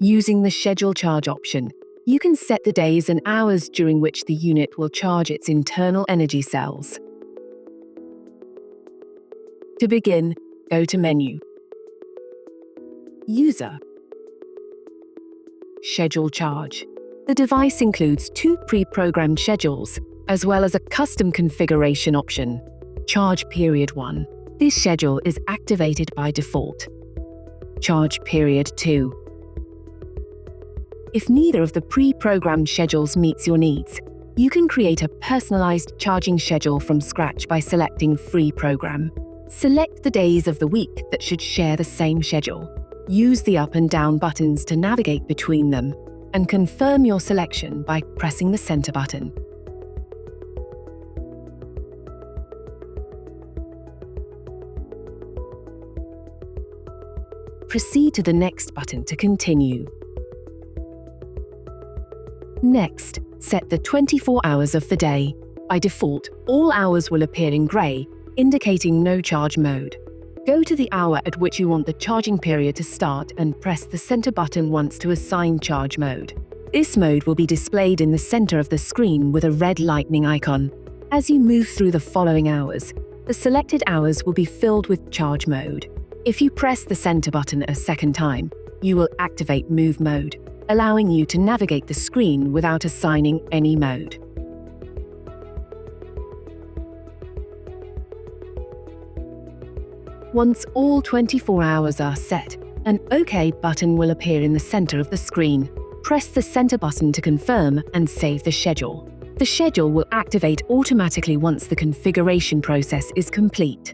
Using the Schedule Charge option, you can set the days and hours during which the unit will charge its internal energy cells. To begin, go to Menu, User, Schedule Charge. The device includes 2 pre-programmed schedules, as well as a custom configuration option, Charge Period 1. This schedule is activated by default. Charge Period 2. If neither of the pre-programmed schedules meets your needs, you can create a personalized charging schedule from scratch by selecting Free Program. Select the days of the week that should share the same schedule. Use the up and down buttons to navigate between them, and confirm your selection by pressing the center button. Proceed to the next button to continue. Next, set the 24 hours of the day. By default, all hours will appear in gray, indicating no charge mode. Go to the hour at which you want the charging period to start and press the center button once to assign charge mode. This mode will be displayed in the center of the screen with a red lightning icon. As you move through the following hours, the selected hours will be filled with charge mode. If you press the center button a second time, you will activate Move Mode, allowing you to navigate the screen without assigning any mode. Once all 24 hours are set, an OK button will appear in the center of the screen. Press the center button to confirm and save the schedule. The schedule will activate automatically once the configuration process is complete.